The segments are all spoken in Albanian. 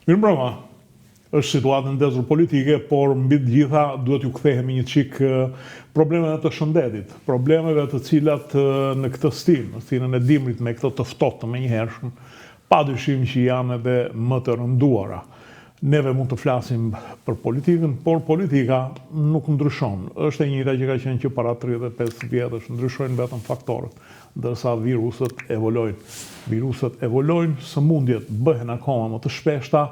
Mirëmbrëma, është situatë ndezur politike, por mbi të gjitha duhet ju kthehemi një çik problemeve të shëndetit, problemeve të cilat në këtë stil, në stilin e dimrit me këto të ftohtë të menjëhershëm, padyshim që janë edhe më të rënduara. Neve mund të flasim për politikën, por politika nuk ndryshon. Është e njëjta që ka qenë që para 35 vjetësh, ndryshojnë vetëm faktorët, ndërsa viruset evolojnë. Viruset evolojnë, sëmundjet bëhen akoma më të shpeshta,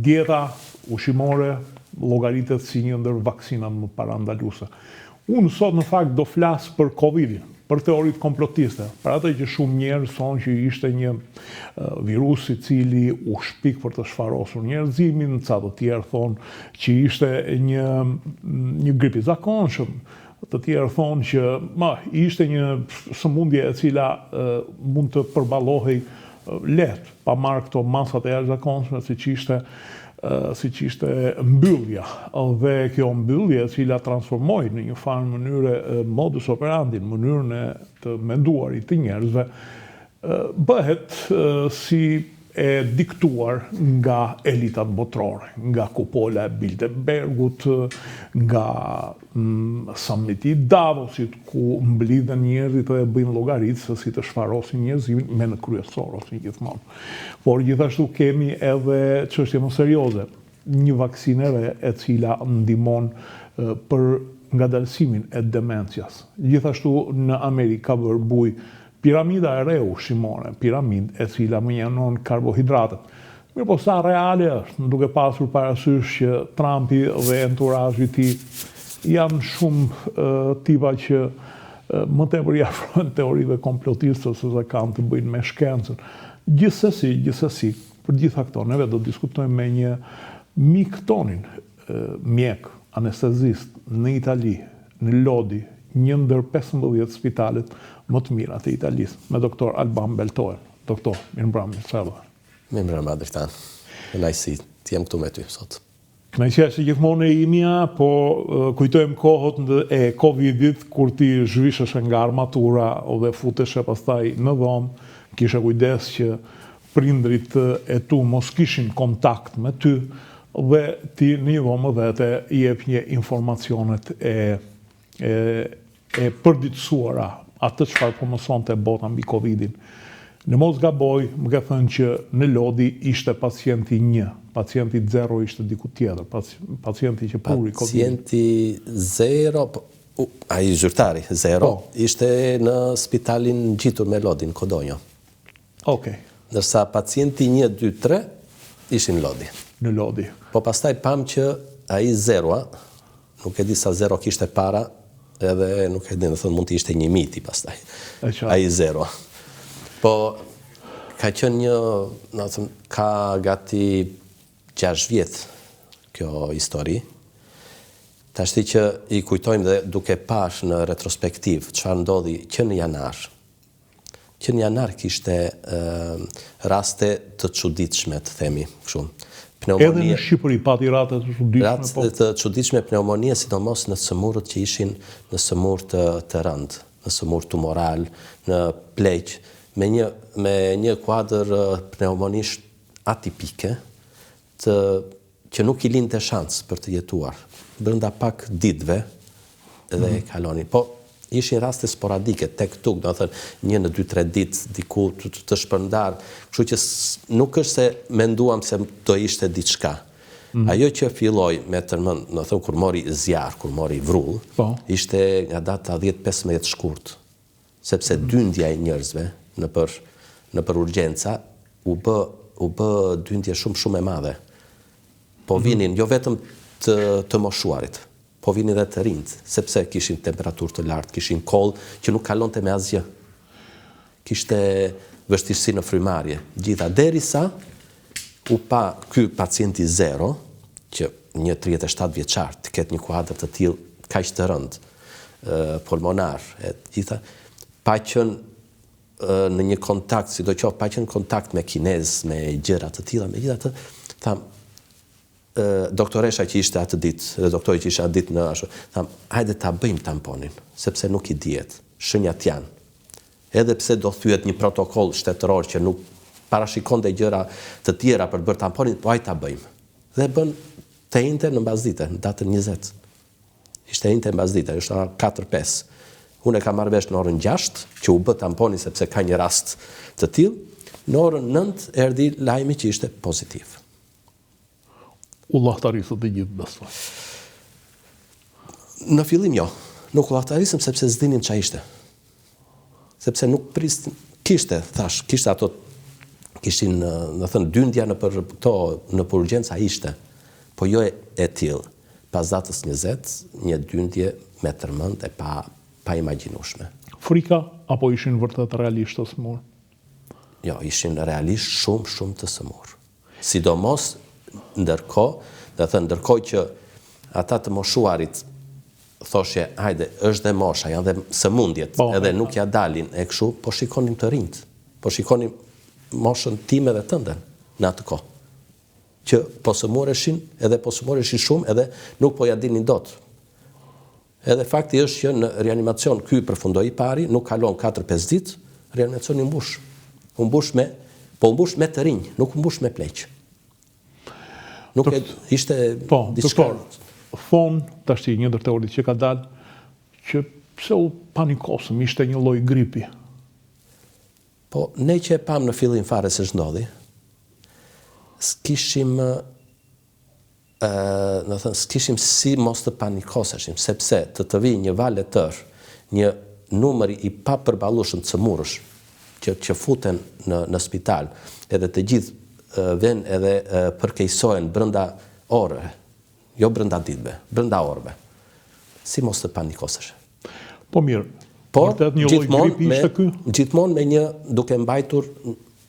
dieta ushqimore llogaritet si një ndër vaksinat më parandaluese. Unë sot në fakt do flas për Covidin, për teoritë komplotiste, për atë që shumë njerëz thonë që ishte një virus i cili u shpik për të shfarosur njerëzimin, ca të tjerë thonë që ishte një grip i zakonshëm, të tjerë thonë që ishte një sëmundje e cila mund të përballohej lehtë, pa marrë këto masat e jashtëzakonshme siç ishte mbyllja, dhe kjo mbyllje e cila transformoi në një farë mënyre modus operandi, në mënyrën e të menduarit të njerëzve, bëhet si e diktuar nga elitat botërore, nga kupola e Bilderbergut, nga summiti i Davosit, ku mblidhen njerëzit dhe bëjnë llogaritë se si të shfarosin njerëzimin me në kryesor ose gjithmonë. Por gjithashtu kemi edhe çështje më serioze, një vaksinë e cila ndihmon për ngadalësimin e demencjas. Gjithashtu në Amerikë ka bërë buj piramida e re ushqimore, piramidë e cila më njonon karbohidratet. Mirë po sa reale është, duke pasur parasysh që Trumpi dhe enturazhi i tij janë shumë tipa që më tepër i afrohen teorive komplotiste se sa kanë të bëjnë me shkencën. Gjithsesi, për gjitha këto, neve do të diskutojmë me një mik tonin, mjek, anestezist në Itali, në Lodi, një ndër 15 spitalet më të mira të Italisë, me doktor Alban Beltoe. Doktor, mirëmbrëma, çfarë? Mirëmbrëma, Drejtan. Kënaqësi të jem këtu me ty sot. Kënaqësi gjithmonë e imja, po kujtojmë kohët e Covidit, kur ti zhvisheshe nga armatura dhe futeshe pastaj në dhomë, kishe kujdes që prindrit e tu mos kishin kontakt me ty, dhe ti në një dhomë vete i jep një informacionet e përditësuara atë çfarë po mësonte bota mbi Covidin. Në mos gaboj, më ka thënë që në Lodi ishte pacienti 1, pacienti 0 ishte diku tjetër, pacienti që pruri Covidin. Pacienti 0, ai zyrtari 0, ishte në spitalin ngjitur me Lodin, Kodonjo. Okej. Ndërsa pacienti 1, 2, 3 ishin Lodi. Në Lodi. Po pastaj pam që ai 0, nuk e di sa 0 kishte para, edhe nuk e di, thënë mund të ishte një miti pastaj. Ai 0. Po ka qenë një, ka gati 6 vjet kjo histori. Tashti që i kujtojmë dhe duke pash në retrospektiv çfarë ndodhi që në janar. Që në janar kishte raste të çuditshme, të themi kështu. Edhe në Shqipëri pati rate të çuditshme. Rate të çuditshme pneumonie, sidomos në sëmurët që ishin në sëmurë të rëndë, në sëmurë tumoral, në pleq, me një kuadër pneumonisht atipike, që nuk i linte shans për të jetuar. Brenda pak ditëve edhe e kalonin. Po ishin raste sporadike, tek tuk, do të thënë 1 në 2-3 ditë diku të shpërndar, kështu që nuk është se menduam se do ishte diçka. Ajo që filloi me tërmend, do të thënë kur mori zjarr, kur mori vrull, ishte nga data 10-15 shkurt, sepse dyndja e njerëzve nëpër urgjenca u bë dyndje shumë e madhe. Po vinin jo vetëm të moshuarit, po vinin dhe të rinjt, sepse kishin temperaturë të lartë, kishin koll që nuk kalonte me asgjë. Kishte vështirësi në frymarrje. Gjitha derisa u pa ky pacienti 0, që një 37 vjeçar të ketë një kuadër të tillë kaq të rënd, pulmonar, gjitha, pa qenë në një kontakt, sidoqoftë pa qenë kontakt me kinez, me gjëra të tilla, megjithatë, tham doktoresha që ishte atë ditë, dhe doktori që ishte atë ditë në ashtu, tham, hajde ta bëjmë tamponin, sepse nuk i dihet, shenjat janë. Edhe pse do thyet një protokoll shtetëror që nuk parashikon dhe gjëra të tjera për bërë tamponin, po ai ta bëjmë. Dhe bën të njëjtën në mbasdite, në datën 20. Ishte njëjtë në mbasdite, është ora 4-5. Unë e kam marrë vesh në orën 6, që u bë tamponi sepse ka një rast të tillë. Në orën 9 erdhi lajmi që ishte pozitiv. U llahtarisët të gjithë besoj. Në fillim jo, nuk u llahtarisëm sepse s'dinim ç'a ishte. Sepse nuk pristin, kishte ato, kishin, në thënë, dyndja në për këto, në për urgjenca ishte, po jo e tillë. Pas datës 20, një dyndje me tërmend e pa imagjinueshme. Frika apo ishin vërtet realisht të smur? Jo, ishin realisht shumë të sëmur. Sidomos ndërkohë që ata të moshuarit thoshje, hajde, është dhe mosha, janë dhe sëmundjet, edhe nuk ja dalin e kështu, po shikonim të rinjt, po shikonim moshën time dhe tënden në atë kohë. Që po sëmureshin shumë, edhe nuk po ja dinin dot. Edhe fakti është që në reanimacion ky përfundoi i pari, nuk kalon 4-5 ditë, reanimacioni u mbush. U mbush me të rinj, nuk u mbush me pleq. Nuk ishte diçka. Thonë, tash një ndër teoritë që ka dalë, që pse u panikosëm, ishte një lloj gripi. Po, ne që e pam në fillim fare se ç'ndodhi, s'kishim si mos të panikoseshim, sepse të vi një valë tërë, një numër i papërballueshëm të sëmurësh që futen në spital, edhe të gjithë vjen edhe përkeqësohen brenda orëve. Jo brenda ditëve, brenda orëve. Si mos të panikosesh. Po mirë. Por vërtet një lloj gripi ishte ky? Gjithmonë me një duke mbajtur,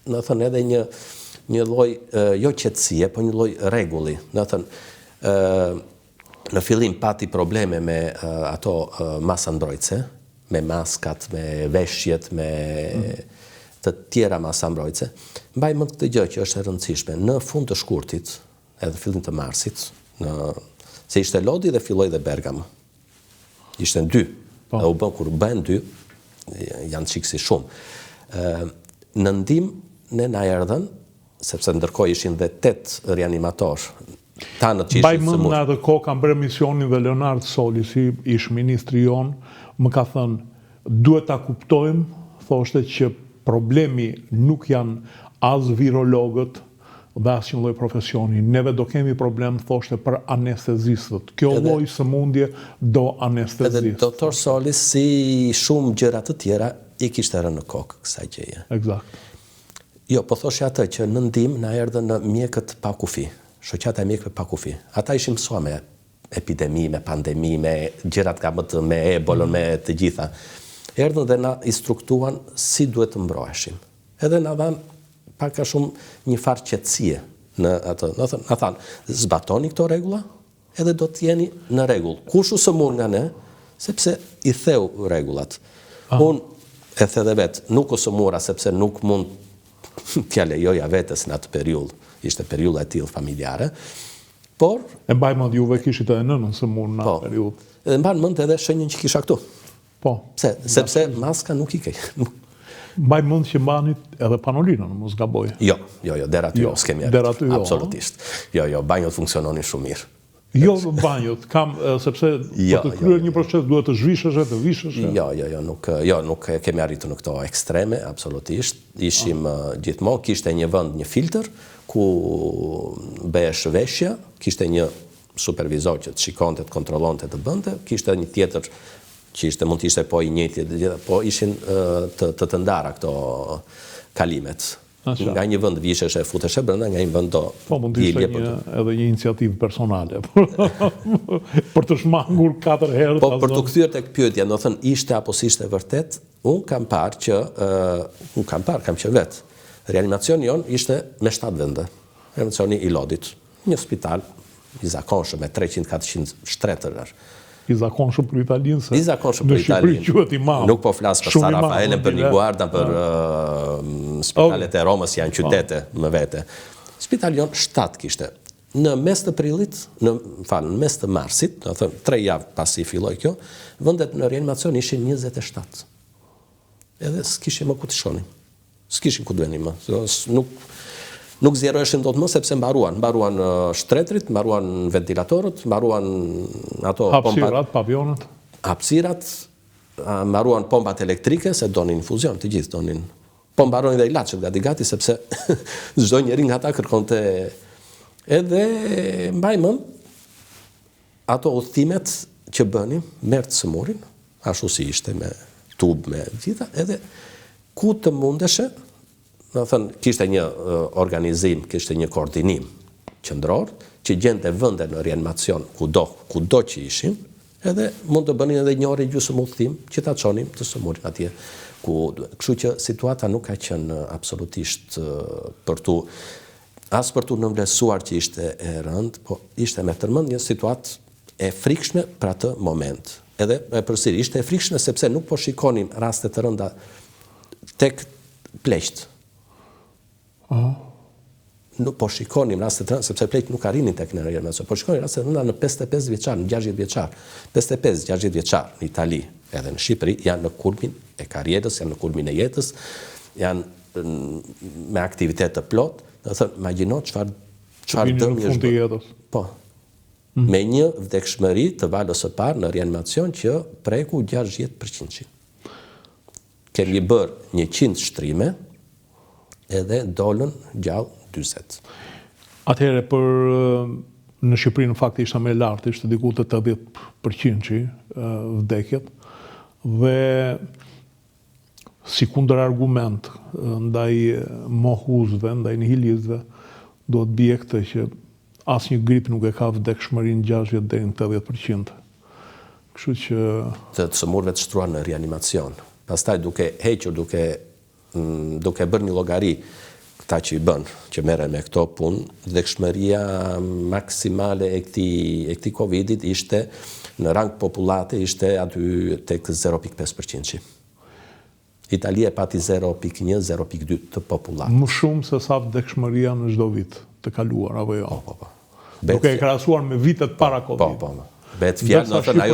në thënë edhe një lloj jo qetësie, po një lloj rregulli. Në thënë në fillim pati probleme me ato masa mbrojtëse, me maskat, me veshjet, me të tjera masa mbrojtëse. Mbaj mend këtë gjë që është e rëndësishme. Në fund të shkurtit, edhe fillim të marsit, se ishte Lodi dhe filloi dhe Bergamo. Ishte në 2. Dhe u bën kur bën 2, janë çiksi shumë. Në ndim ne na erdhën, sepse ndërkohë ishin dhe 8 reanimator. Tanët që ishin sëmur. Në atë kohë kam bërë misionin dhe Leonard Soli, si ish ministri jon, më ka thënë, duhet ta kuptojmë, thoshte që problemi nuk janë as virologët, dhe asnjë lloj profesioni. Neve do kemi problem, thoshte, për anestezistët. Kjo lloj sëmundje do anestezist. Edhe doktor Soli, si shumë gjëra të tjera, i kishte rënë në kokë kësaj gjëje. Eksakt. Jo, po thoshte atë që në ndim na erdhën në mjekët pa kufi, shoqata e mjekëve pa kufi. Ata ishin mësuar me epidemi, me pandemi, me gjërat me ebolën, me të gjitha. Erdhën dhe na instruktuan si duhet të mbroheshim. Edhe na dhanë pak a shumë një farë qetësie në atë. Na thanë, zbatoni këto rregulla, edhe do të jeni në rregull. Kush u sëmur nga ne, sepse i theu rregullat. Unë e the dhe vetë, nuk u sëmura sepse nuk mund t'ja lejoja vetes në atë periudhë. Ishte periudha e tillë familjare. Por e mbaj mend juve kishit edhe nënën sëmur në atë periudhë. Edhe mban mend edhe shenjën që kisha këtu. Po. Sepse maska nuk i kej. Mbaj mend që mbanit edhe panolinën, mos gaboj. Jo, dera aty jo, s'kemi arritur. Dera aty jo. Absolutisht. Jo, banjot funksiononin shumë mirë. Jo, banjot, sepse për të kryer një proces duhet të zhvishesh, të vishesh. Nuk kemi arritur në këto ekstreme, absolutisht. Ishim gjithmonë, kishte një vend, një filtr, ku bëhesh veshja, kishte një supervizor që të shikonte, të kontrollonte, të bënte, kishte një tjetër që mund të ishte po i njëjti, po ishin të ndara këto kalimet. Nga një vend vishesh e futesh e brenda, nga një vend do po mund të ishte edhe një iniciativë personale për të shmangur 4 herë. Po për të kthyer tek pyetja, do thënë ishte apo s'ishte vërtet, unë kam parë që kam qenë vetë. Reanimacioni jon ishte me 7 vende. Reanimacioni i Lodit, një spital i zakonshëm me 300-400 shtretëror. I zakonshëm për Italinë, se në Shqipëri quhet i madh. Nuk po flas për San Rafaelen, për Niguarda, për spitalet e Romës, janë qytete më vete. Spitali jon 7 kishte. Në mes të prillit, në mes të marsit, do të thënë 3 javë pasi filloi kjo, vendet në reanimacion ishin 27. Edhe s'kishim më ku të shonim. S'kishin ku duheni më. Nuk zjeroheshin dot më sepse mbaruan shtretrit, mbaruan ventilatorët, mbaruan ato hapësirat, pavionët. Hapësirat, mbaruan pompat elektrike se donin infuzion, të gjithë donin. Po mbaronin dhe ilaçet gati sepse çdo njeri nga ata kërkonte. Edhe mbaj mend ato udhëtimet që bënim, merrte sëmurin, ashtu si ishte me tubë me gjitha, edhe ku të mundeshe, do thënë, kishte një organizim, kishte një koordinim qendror, që gjente vende në reanimacion kudo që ishin, edhe mund të bënin edhe një orë gjysmë udhëtim që ta çonim të sëmurin atje. Kështu që situata nuk ka qenë absolutisht për tu nënvlerësuar që ishte e rëndë, po ishte me tërmend një situatë e frikshme për atë moment. Edhe përsëri ishte e frikshme sepse nuk po shikonim raste të rënda tek pleqt. Nuk po shikonim raste të rënda sepse pleqt nuk arrinin tek në reanimacion, po shikonim raste të rënda në 55 vjeçar, në 60 vjeçar. 55-60 vjeçar në Itali, edhe në Shqipëri, janë në kulmin e karrierës, janë në kulmin e jetës, janë me aktivitet të plot. Do thënë, imagjino çfarë dëmi është bërë. Po. Me një vdekshmëri të valës së parë në reanimacion që preku 60%. Kemi bërë 100 shtrime edhe dolën gjallë 40. Atëherë në Shqipëri në fakt ishte më lartë, ishte diku të 80% vdekjet dhe si kundër argument ndaj mohuzve, ndaj nihilistëve, do të bie këtë që asnjë grip nuk e ka vdekshmërinë 60 deri në 80%. Kështu që të sëmurëve të shtruan në reanimacion. Pastaj duke hequr, duke bërë një llogari këta që i bën, që merren me këto punë, vdekshmëria maksimale e këtij Covidit ishte në rang popullate ishte aty tek 0.5%. Italia pati 0.1, 0.2 të popullatës. Më shumë se sa vdekshmëria në çdo vit të kaluar apo jo. Po. Duke e krahasuar me vitet para Covid. Po. Bet fjalë, do thënë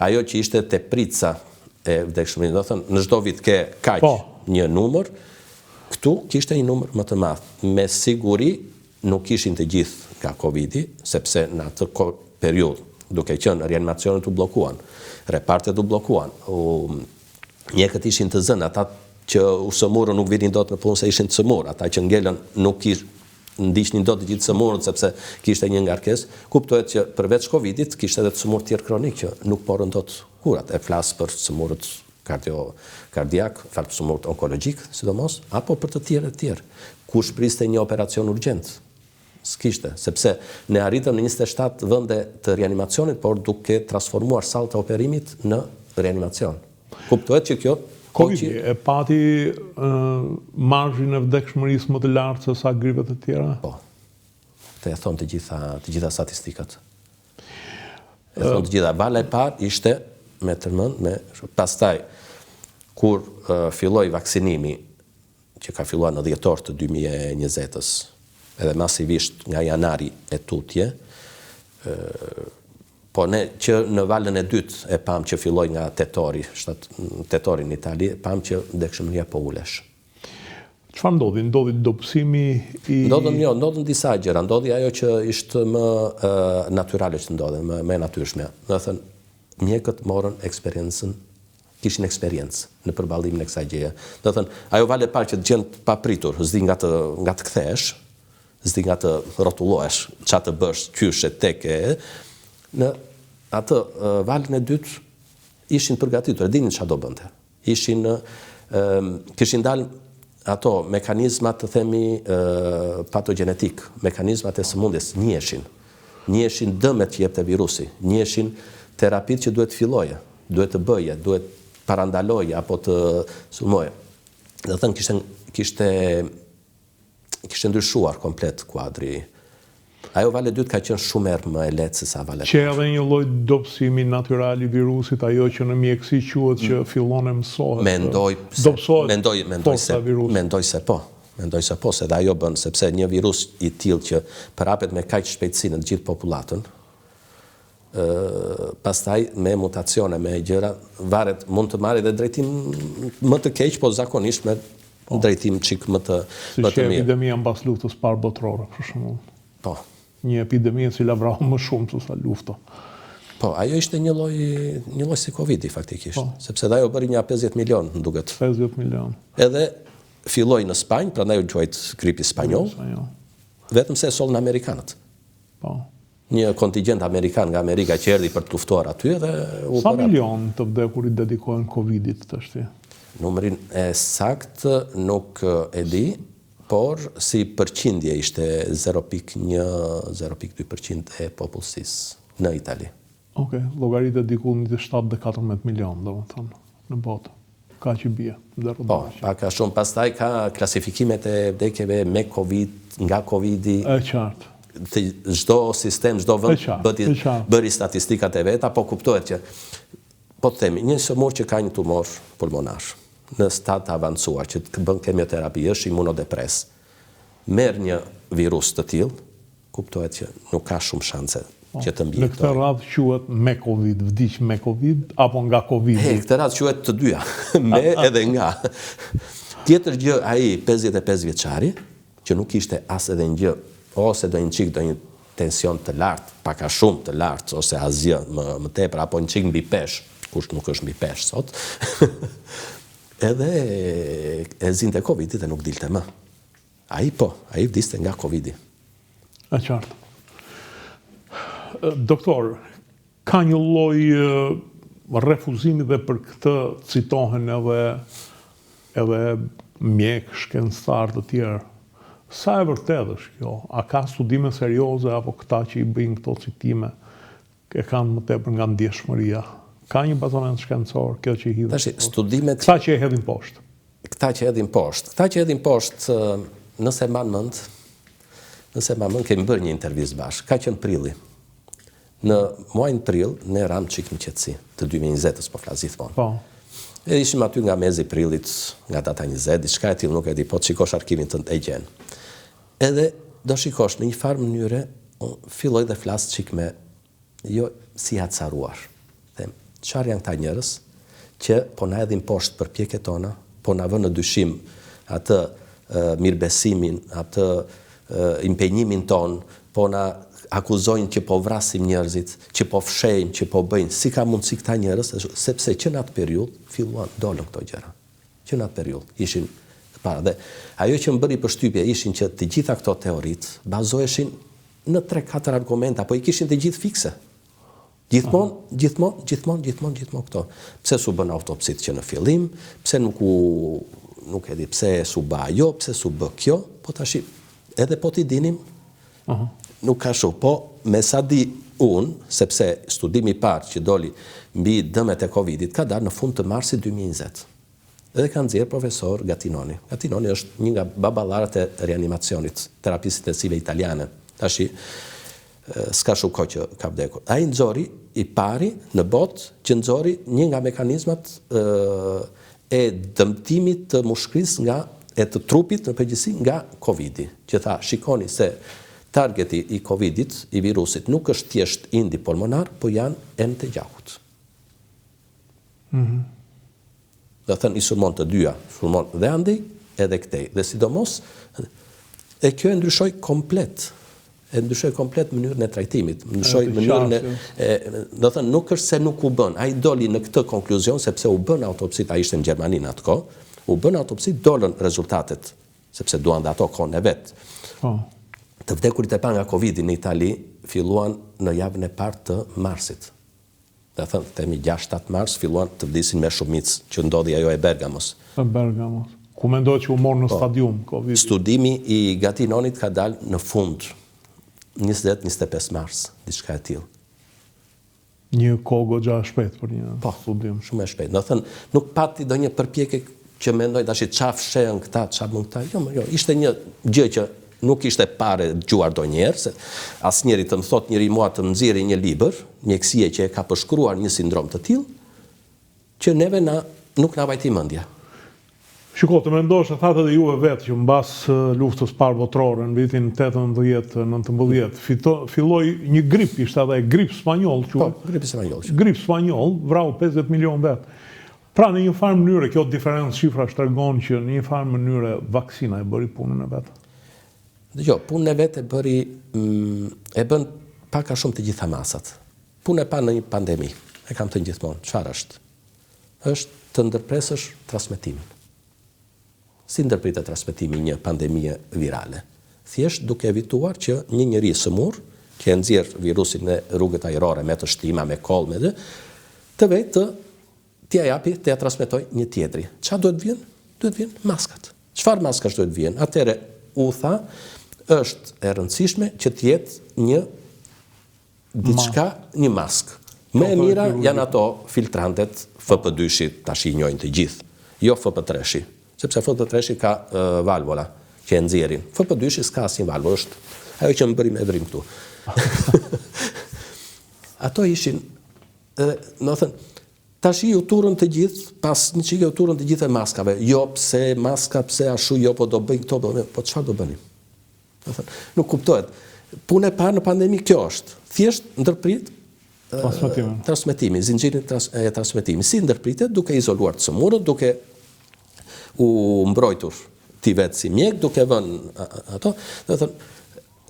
ajo që ishte teprica e vdekshmërisë, do thënë në çdo vit ke kaq një numër, këtu kishte një numër më të madh. Me siguri nuk ishin të gjithë nga Covidi, sepse në atë periudhë, duke qenë reanimacionet u bllokuan, repartet u bllokuan, mjekët ishin të zënë, ata që u sëmurën nuk vinin dot në punë se ishin të sëmurë, ata që ngelën nuk ndiqnin dot të gjithë sëmurët sepse kishte një ngarkesë. Kuptohet që përveç Covidit kishte edhe të sëmurë tjerë kronik që nuk porën dot kurat. E flas për sëmurët kardiak, për sëmurët onkologjik, sidomos, apo për të tjerë. Kush priste një operacion urgjent? S'kishte, sepse ne arritëm në 27 vende të reanimacionit, por duke transformuar sallë të operimit në reanimacion. Kuptohet që kjo Covid e pati marzhin e vdekshmërisë më të lartë se sa gripet e tjera? Po. Të e thonë të gjitha statistikat. E thonë të gjitha. Vala e parë ishte me tërmend, pastaj kur filloi vaksinimi, që ka filluar në dhjetor të 2020-s, edhe masivisht nga janari e tutje, po ne që në valën e dytë e pam që filloi nga tetori në Itali, pam që vdekshmëria po ulesh. Çfarë ndodhi? Ndodhi dobësimi i... Ndodhen disa gjëra. Ndodhi ajo që ishte më natyrale që ndodhe, më natyrshme. Do të thënë, mjekët morën eksperiencën, kishin eksperiencë në përballimin e kësaj gjëje. Do të thënë, ajo valë e parë që të gjend papritur, s'di nga të kthesh, s'di nga të rrotullohesh, ç'a të bësh, qyshe teke, në atë valën e dytë ishin përgatitur, e dinin ç'a do bënte. Kishin dalë ato mekanizmat të themi patogenetik, mekanizmat e sëmundjes, njiheshin dëmet që jepte virusi, njiheshin terapitë që duhet filloje, duhet të bëje, duhet parandaloje apo të sulmoje. Do të thënë kishte ndryshuar komplet kuadri. Ajo valë e dytë ka qenë shumë më e lehtë se sa valë e parë. Që edhe një lloj dobësimi natyral i virusit, ajo që në mjekësi quhet që fillon e mësohet. Mendoj se po. Mendoj se po, se dhe ajo bën, sepse një virus i tillë që përhapet me kaq shpejtësi në të gjithë popullatën, pastaj me mutacione, me gjëra, varet, mund të marrë edhe drejtim më të keq, po zakonisht me në drejtim çik më të Si që mirë. epidemia mbas luftës parë botërore, për shembull. Po. Një epidemi e cila vrau më shumë se sa lufta. Po, ajo ishte një lloj si Covidi faktikisht, sepse dhe ajo bëri një 50 milion, më duket. 50 milion. Edhe filloi në Spanjë, prandaj u quajt gripi spanjoll, vetëm se e sollën amerikanët. Po. Një kontingjent amerikan nga Amerika që erdhi për të luftuar aty dhe Sa milion të vdekurit dedikohen Covidit të shti? Numrin e sakt nuk e di, por si përqindje ishte 0,1-0,2% e popullsisë në Itali. Oke, llogaritë diku në 7-14 milion, do më thënë, në botë. Ka që bie. Po, paka shumë. Pastaj ka klasifikimet e vdekjeve me Covid, nga Covidi. E qartë. Çdo sistem, çdo vend bëri statistikat e veta, po kuptohet që, po të themi, një sëmur që ka një tumor pulmonar, në stad të avancuar, që të bën kemioterapi, është imunodepres, merr një virus të tillë, kuptohet që nuk ka shumë shanse që të mbijë. Në këtë radhë quhet me Covid, vdiq me Covid, apo nga Covid? Këtë radhë quhet të dyja, me edhe nga. Tjetër gjë, ai 55 vjeçari, që nuk ishte as edhe një gjë, ose do një qik do një tension të lartë, paka shumë të lartë, ose asgjë më tepër, apo një qik mbi pesh, kush nuk është mbi pesh sot, edhe e zinte Covidit e nuk dilte më. Ai vdiste nga Covidi. E qartë. Doktor, ka një lloj refuzimi dhe për këtë citohen edhe mjek, shkencëtar të tjerë. Sa e vërtet është kjo? A ka studime serioze apo këta që i bëjnë këto citime e kanë më tepër nga ndjeshmëria? Ka një bazament shkencor kjo që i hidhin? Tash studimet këta që e hedhin poshtë. Këta që hedhin poshtë, nëse ma mend, kemi bërë një intervistë bashkë. Ka qenë prilli. Në muajin prill ne ram çik në qetësi të 2020-s, po flas gjithmonë. Po. E ishim aty nga mezi prillit, nga data 20, diçka e tillë nuk e di, po të shikosh arkivin tënd e gjen. Edhe do shikosh në një farë mënyre, filloj dhe flas çik me jo si acaruar. Them, çfarë janë këta njerëz që po na hedhin poshtë përpjekjet tona, po na vënë në dyshim atë mirëbesimin, atë impenjimin ton, po na akuzojnë që po vrasim njerëzit, që po fshejmë, që po bëjnë. Si ka mundësi këta njerëz, sepse që në atë periudhë filluan dolën këto gjëra. Që në atë periudhë ishin para. Dhe ajo që më bëri përshtypje ishin që të gjitha këto teoritë bazoheshin në 3-4 argumenta, apo i kishin të gjithë fikse. Gjithmonë këto. Pse su bën autopsit që në fillim, pse nuk e di pse su bë ajo, pse su bë kjo, po tash edhe po t'i dinim, nuk ka shumë, po me sa di unë, sepse studimi i parë që doli mbi dëmet e Covidit ka dalë në fund të marsit 2020. Edhe ka nxjerrë profesor Gattinoni. Gattinoni është një nga baballarët e reanimacionit, terapisë intensive italiane. Tashi s'ka shumë kohë që ka vdekur. Ai nxori i pari në botë që nxori një nga mekanizmat e dëmtimit të mushkërisë e të trupit në përgjithësi nga Covidi. Që tha, shikoni se targeti i Covidit, i virusit, nuk është thjesht indi pulmonar, po janë enë të gjahut. Dhe thënë i sulmon të dyja, sulmon dhe andi edhe këtej. Dhe sidomos, e kjo e ndryshoj komplet. Mënyrën e trajtimit, ndryshoj mënyrën do thënë nuk është se nuk u bën. Ai doli në këtë konkluzion sepse u bën autopsit, ai ishte në Gjermani në atë kohë, u bën autopsit, dolën rezultatet, sepse duan dhe ato kohën e vet. Të vdekurit e pa nga Covidi në Itali filluan në javën e parë të marsit. Dhe thënë, temi 6-7 mars, filluan të vdisin me shumicë që ndodhi ajo e Bergamos. Ku mendoj që u morë në stadium Covid. Studimi i Gattinonit ka dalë në fund, 20-25 mars, diçka e tillë. Një kohë goxha e shpejt për një studim. Shumë e shpejt. Do thënë, nuk pati do një përpjekje që mendoj tash çfarë fshehën këta, çfarë bën këta. Jo, ishte një gjë që nuk ishte pare gjuar do njerë, se asnjëri të më thot njëri mua të nxjerrë një libër, mjekësie që e ka përshkruar një sindrom të tillë, që neve nuk na vajti mendja. Shiko, të mendosh e thatë edhe juve vetë që mbas luftës parë botërore në vitin 18-19 filloi një grip, ishte edhe grip spanjoll. Po, grip spanjoll. Grip spanjoll, vrau 50 milion vetë. Pra në një farë mënyre, kjo diferencë shifra tregon që në një farë mënyre vaksina e bëri punën e vetë. Jo, punën e vetë e bën pak a shumë të gjitha masat. Punë e pa në një pandemi, e kam të gjithmonë, çfarë është? Është të ndërpresësh transmetimin. Si ndërpritet transmetimi një pandemie virale? Thjesht duke evituar që një njeri sëmur, që e nxjerr virusin në rrugët ajrore me të shtima, me koll, me të vetë t'ja japi, t'ja transmetoj një tjetri. Qa duhet vjen? Duhet vjen maskat. Çfarë maskash duhet vjen? Atëre u tha, është e rëndësishme që t'jetë një diçka, një mask. Me e mira janë ato filtrantet FP2-shi, tash i njohin të gjithë, jo FP3-shi, sepse FP3-shi ka valvola që e nxjerrin. FP2-shi s'ka asnjë valvulë, është ajo që më bëri me vrim këtu. Ato ishin, do thënë, tash u turën të gjithë, pas një çike u turën të gjithë e maskave. Jo, pse maska, pse ashtu, jo, po do bëjnë këto, po çfarë do bënim? Nuk kuptohet. Punë e parë në pandemi kjo është. Thjesht ndërprit transmetimi, zinxhirin e transmetimit. Si ndërpritet? Duke izoluar të sëmurët, duke u mbrojtur ti vetë si mjek, duke vënë ato. Do thënë,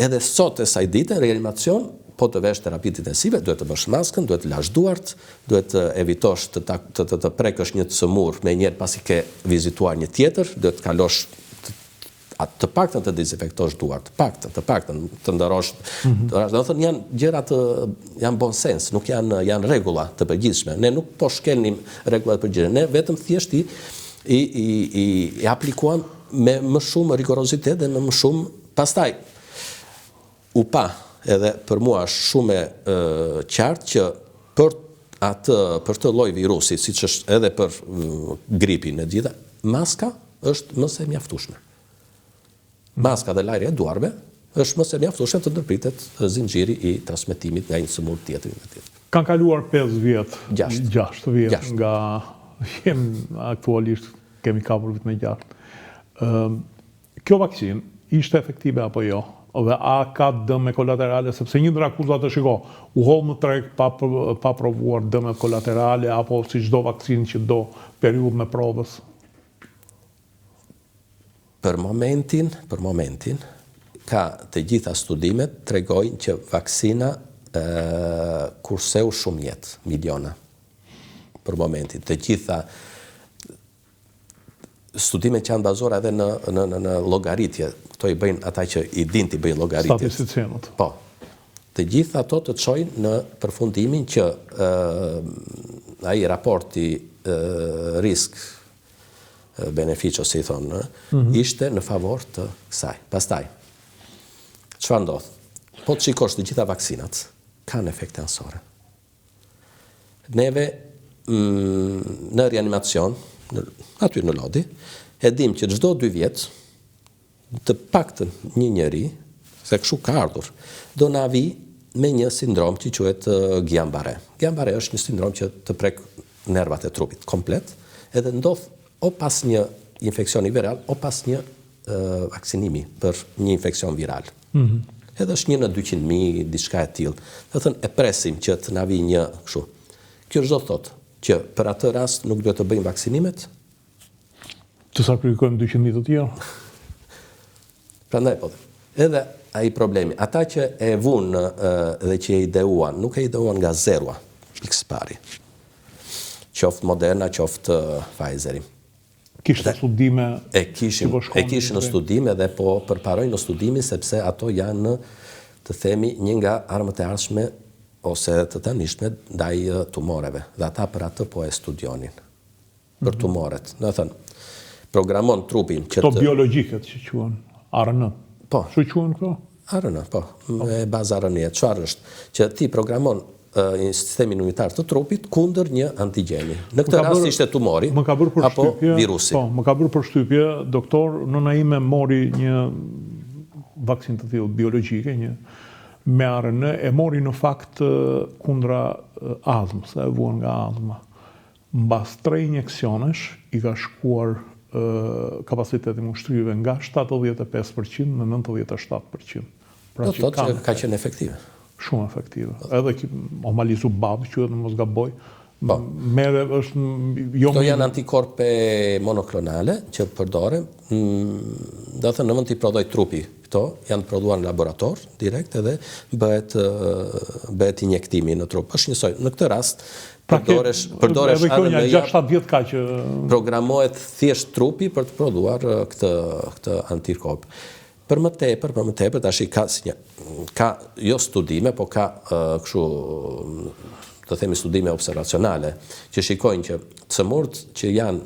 edhe sot e saj dite, reanimacion, po të vesh terapitë intensive, duhet të bësh maskën, duhet të lash duart, duhet të evitosh të prekësh një të sëmur me njerë pasi ke vizituar një tjetër, duhet të kalosh të paktën të dezinfektosh duart, të paktën të ndërosh. Do të thënë janë gjëra janë bon sens, nuk janë rregulla të përgjithshme. Ne nuk po shkelnim rregullat të përgjithshme, ne vetëm thjesht i aplikuam me më shumë rigorozitet dhe me më shumë pastaj. U pa edhe për mua është shumë qartë që për të lloj virusi, siç është edhe për gripin e gjitha, maska është më se mjaftueshme. Maska dhe lajri e duarve është më se mjaftueshme të ndërpritet zinxhiri i transmetimit nga një sëmur tjetër. Kanë kaluar 5 vjet, 6 vjet nga aktualisht kemi kapur vitin e 6. Kjo vaksinë ishte efektive apo jo? Dhe a ka dëme kolaterale, sepse një ndër akuzat e shiko, u hodh në treg pa provuar dëme kolaterale, apo si çdo vaksinë që do periudhë me provës? Për momentin, ka të gjitha studimet tregojnë që vaksina kurseu shumë jetë, miliona. Për momentin, të gjitha studimet që janë bazore edhe në llogaritje, këto i bëjnë ata që i din të bëjnë llogaritje. Statisticianët. Po. Të gjitha ato të çojnë në përfundimin që ai raporti risk beneficio, si thonë, ishte në favor të kësaj. Pastaj, çfarë ndodh? Po të shikosh të gjitha vaksinat, kanë efekte anësore. Neve në reanimacion, aty në lodi, e dim që çdo 2 vjet, të paktën një njeri, se kështu ka ardhur, do na vi me një sindrom që quhet Guillain-Barré. Guillain-Barré është një sindrom që të prek nervat e trupit komplet, edhe ndodh o pas një infeksioni viral, o pas një vaksinimi për një infeksion viral. Edhe është 1 në 200.000, diçka e tillë. Do thënë e presim që të na vi një kështu. Kjo çdo thotë që për atë rast nuk duhet të bëjmë vaksinimet? Të sakrifikojmë 200.000 të tjerë? Prandaj po. Edhe ai problemi, ata që e vunë dhe që e ideuan, nuk e ideuan nga zerua, x pari. Qoftë Moderna, qoftë Pfizeri. Kishte studime? E kishin në studime dhe po përparojnë në studimi sepse ato janë, të themi, një nga armët e ardhshme ose të tanishme ndaj tumoreve. Dhe ata për atë po e studionin. Për tumoret. Në thënë, programon trupin që Këto biologjiket që quhen ARN. Po. Çu quhen këto? ARN, po. Me bazë ARN-e. Çfarë është? Që ti programon sistemin imunitar të trupit kundër një antigjeni. Në këtë rast ishte tumori apo virusi. Po, më ka bërë përshtypje, doktor, nëna ime mori një vaksinë të tillë biologjike, një me ARN, e mori në fakt kundra azmës, e vuan nga azma. Mbas 3 injeksionesh i ka shkuar kapaciteti mushtrive nga 75% në 97%. Do të thotë që ka qenë efektive. Shumë efektive. Edhe omalizu babë, që edhe mos gaboj, Mere është jo Këto janë antikorpe monoklonale që përdore, do të thënë në vend t'i prodhoj trupi. Këto janë prodhuar në laborator direkt edhe bëhet injektimi në trup. Është njësoj. Në këtë rast përdoresh programohet thjesht trupi për të prodhuar këtë antikorp. Për më tepër tash ka jo studime, po ka kështu të themi studime observacionale që shikojnë që cëmurt që janë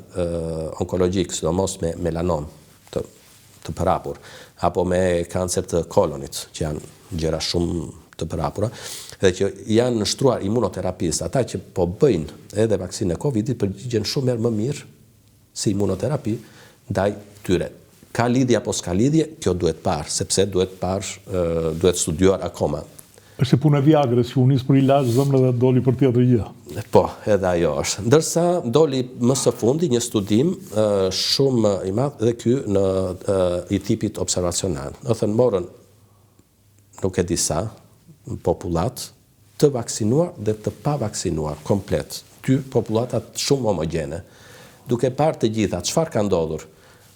onkologjik, sidomos me melanom të përhapur, apo me kancer të kolonit, që janë gjëra shumë të përhapura, dhe që janë nështruar imunoterapisë, ata që po bëjnë edhe vaksinë e Covidit përgjigjen shumë më mirë si imunoterapi ndaj tyre. Ka lidhje apo s'ka lidhje, kjo duhet parë, sepse duhet studiuar akoma. Është si punë e Viagrës, që unis për ilazh zemrë dhe doli për tjetër gjë. Po, edhe ajo është. Ndërsa doli më së fundi një studim shumë i madh dhe ky në i tipit observacional. Do thënë morën nuk e di sa popullat të vaksinuar dhe të pa vaksinuar komplet. Dy populatat shumë homogjene. Duke parë të gjitha çfarë ka ndodhur.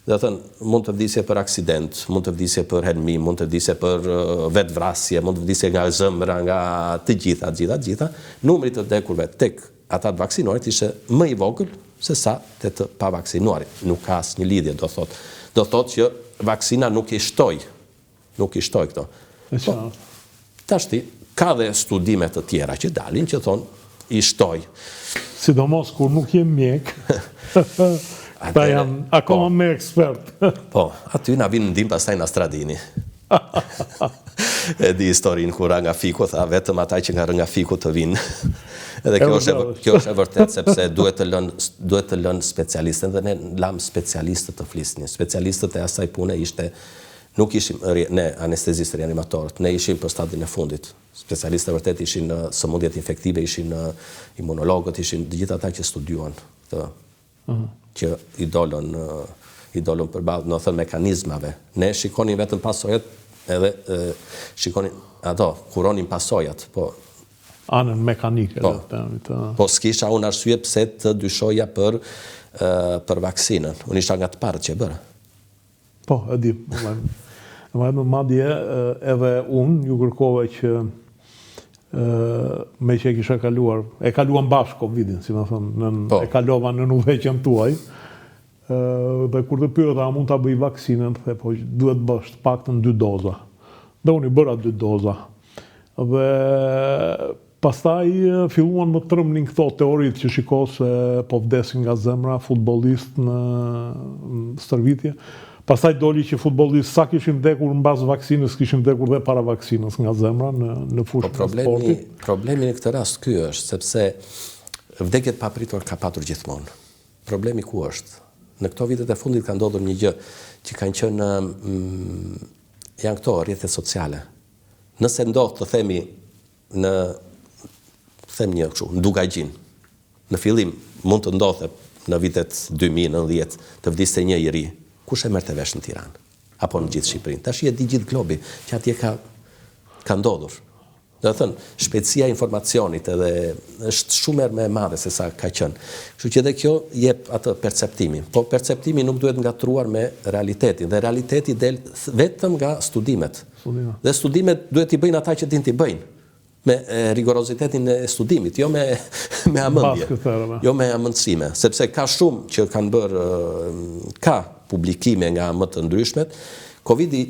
Dhe thënë, mund të vdisje për aksident, mund të vdisje për helmi, mund të vdisje për vetvrasje, mund të vdisje nga zemra, nga të gjitha. Numri të vdekurve tek ata të vaksinuarit ishte më i vogël se sa të pavaksinuarit. Nuk ka asnjë lidhje, do thotë që vaksina nuk i shtoi këto. Po, tashti ka dhe studime të tjera që dalin që thonë i shtoi. Sidomos kur nuk jem mjek. Ta janë akoma me ekspert. Po, aty na vinë ndim pastaj na Stradini. E di historinë kur ra nga fiku, tha vetëm ata që nga rë nga fiku të vinë. Edhe kjo është e vërtet, sepse duhet të lënë specialistën, dhe ne lam specialistët të flisnin. Specialistët e asaj pune nuk ishim ne anestezistë reanimatorët, ne ishim për stadin e fundit. Specialistët vërtet ishin në sëmundjet infektive, ishin imunologët, ishin të gjithë ata që studiuan që i dolën përballë në thënë mekanizmave. Ne shikonin vetëm pasojat edhe shikonin kuronin pasojat, po anën mekanike. Po s'kisha unë arsye pse të dyshoja për vaksinën. Unë isha nga të parët që bëra. Po, e di. Madje edhe unë ju kërkova që me që e kisha kaluar, e kaluan bashkë Covidin, si më thëmë, e kalova në udhëheqjen tuaj, dhe kur të pyeta a mund ta bëj vaksinën, the po duhet bësh të paktën 2 doza. Dhe unë i bëra 2 doza. Dhe pastaj filluan më trëmnin këto teoritë që shiko se po vdesin nga zemra futbollist në stërvitje. Pastaj doli që futbollistë sa kishin vdekur mbas vaksinës, kishin vdekur dhe para vaksinës nga zemra në fushën e sportit. Problemi në këtë rast ky është, sepse vdekjet papritur ka patur gjithmonë. Problemi ku është? Në këto vitet e fundit ka ndodhur një gjë që kanë qenë janë këto rrjetet sociale. Nëse ndodh të themi në Dugajgjin, në fillim mund të ndodhte në vitet 2019 të vdiste një i ri. Kush e merrte vesh në Tiranë apo në gjithë Shqipërinë? Tash e di gjithë globi që atje ka ndodhur. Do të thënë, shpejtësia e informacionit edhe është shumë më e madhe se sa ka qenë. Kështu që edhe kjo jep atë perceptimin. Po perceptimi nuk duhet ngatruar me realitetin, dhe realiteti del vetëm nga studimet. Dhe studimet duhet i bëjnë ata që din t'i bëjnë, me rigorozitetin e studimit, jo me amëndje, jo me amëndësime, sepse ka shumë që kanë bërë, ka publikime nga më të ndryshmet. Covidi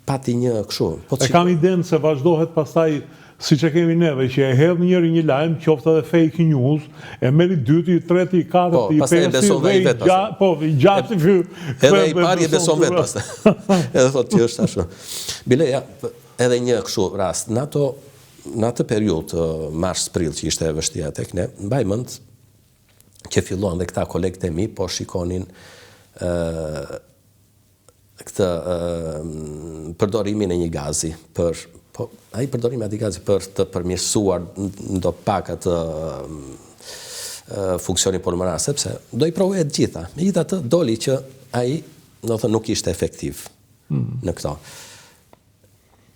pati një kështu. E kam idenë se vazhdohet pastaj, si që kemi neve, që e hedh njëri një lajm, qoftë edhe fake news, e meri 2, 3, 4, 5, i 6, edhe i pari e beson vetë pastaj. Edhe thot që është ashtu. Bile, edhe një kështu rast, në atë periudhë mars-prill që ishte vështirë tek ne, mbaj mend që filluan dhe këta kolegët e mi po shikonin këtë përdorimin e një gazi ai përdorimi i gazi për të përmirësuar ndo pak atë funksionin pulmonar, sepse do i provojë të gjitha. Megjithatë doli që ai, do të thënë, nuk ishte efektiv në këto.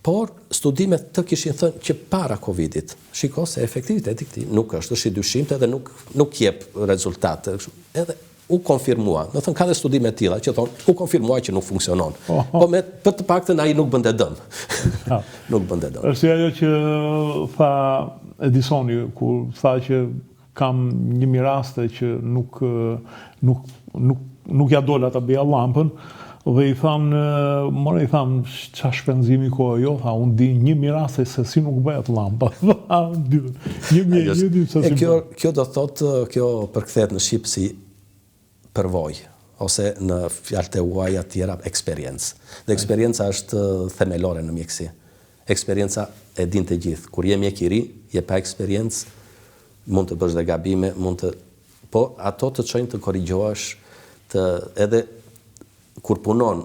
por studimet të kishin thënë që para Covidit, shiko se efektiviteti këtij nuk është i dyshimtë edhe nuk jep rezultate. Edhe u konfirmua. Do thënë ka dhe studime të tilla që thonë u konfirmua që nuk funksionon. Po për të paktën ai nuk bën dëm. Nuk bën dëm. Është ajo që tha Edisoni kur tha që kam 1000 raste që nuk ja dola ta bëja llampën. Dhe i thamë, qa shpenzimi kohë jo, tha, unë di 1000 raste se si nuk bëhet lampa. Kjo do thotë, kjo përkthehet në Shqip si përvoj, ose në fjalët e huaja tjera, eksperiencë. Dhe eksperienca është themelore në mjekësi. Eksperienca e din të gjithë. Kur je mjek i ri, je pa eksperiencë, mund të bësh dhe gabime, po ato të çojnë të korrigjohesh, edhe kur punon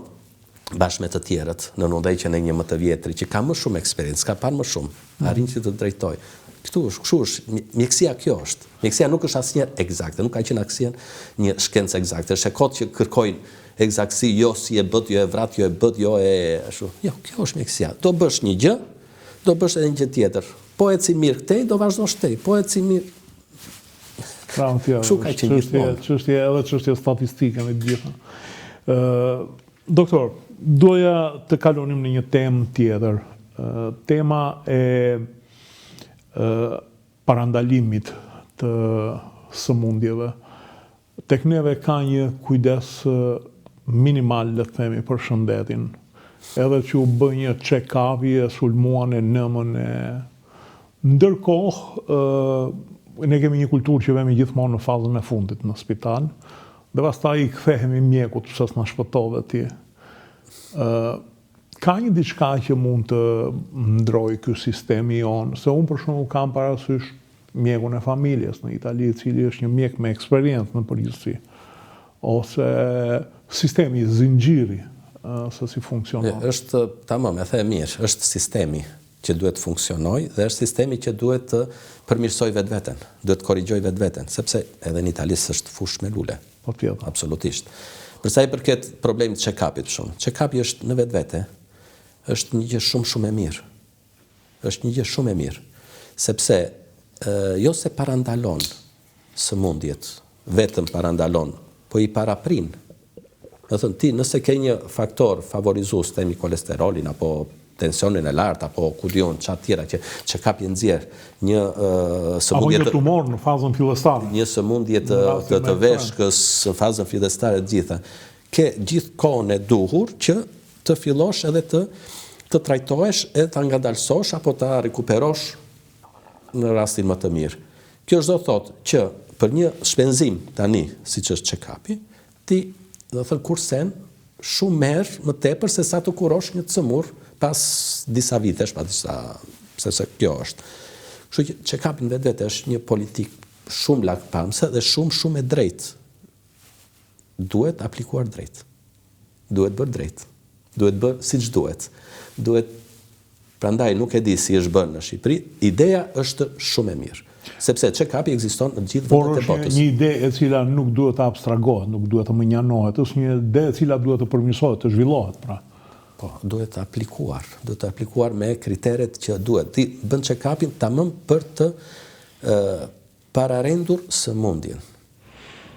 bashkë me të tjerët në udhëheqjen e një më të vjetri që ka më shumë eksperiencë, ka parë më shumë, arrin që të drejtoj. Kështu është, mjekësia kjo është. Mjekësia nuk është asnjëherë eksakte, nuk ka qenë asnjëherë një shkencë eksakte. Është kot që kërkojnë eksaktësi, jo si e bët, jo e vrat, jo e bët, jo e ashtu. Jo, kjo është mjekësia. Do bësh një gjë, do bësh edhe një gjë tjetër. Po eci mirë këtej, do vazhdosh këtej. Po eci mirë. Kështu ka qenë gjithmonë. Çështja statistike me gjitha. Doktor, doja të kalonim në një temë tjetër. Tema e parandalimit të sëmundjeve. Tek neve ka një kujdes minimal, le të themi, për shëndetin. Edhe që u bë një check-up-i e sulmuan e nëmën e... Ndërkohë, ne kemi një kulturë që vemi gjithmonë në fazën e fundit në spital, dhe pastaj i kthehemi mjekut pse s'na shpëtove ti. Ka një diçka që mund të ndroj ky sistemi jon, se unë për shembull kam parasysh mjekun e familjes në Itali, i cili është një mjek me eksperiencë në përgjithësi, ose sistemi, zinxhiri, se si funksionon. Është tamam, e the mirë, është sistemi që duhet të funksionojë dhe është sistemi që duhet të përmirësoj vetveten, duhet të korrigjoj vetveten, sepse edhe në Itali është fushë me lule. Po tjetër. Absolutisht. Përsa i përket problemit të check-upit shumë. Check-upi është në vetvete, është një gjë shumë e mirë. Është një gjë shumë e mirë, sepse jo se parandalon sëmundjet, vetëm parandalon, po i paraprin. Do thënë ti nëse ke një faktor favorizues, themi kolesterolin apo tensionin e lartë, apo ku diun çfarë tjera që check-upi nxjerr një sëmundje apo një tumor në fazën fillestare, një sëmundje të veshkës në fazën fillestare të gjitha. Ke gjithë kohën e duhur që të fillosh edhe të trajtohesh e ta ngadalësosh apo ta rikuperosh në rastin më të mirë. Kjo është do thotë që për një shpenzim tani, siç është check-upi, ti do thënë kursen shumë merr më tepër se sa të kurosh një cëmur pas disa vitesh, sepse kjo është. Kështu që check-upi në vetvete është një politikë shumë lakpamse dhe shumë e drejtë. Duhet aplikuar drejt. Duhet bërë drejt. Duhet bërë siç duhet. Prandaj nuk e di si është bërë në Shqipëri, ideja është shumë e mirë. Sepse check-upi ekziston në gjithë vendet e botës. Por është një ide e cila nuk duhet të abstragohet, nuk duhet të mënjanohet, është një ide e cila duhet të përmirësohet, të zhvillohet, pra. Po, duhet të aplikuar me kriteret që duhet. Ti bën check-upin tamam për të pararendur sëmundjen.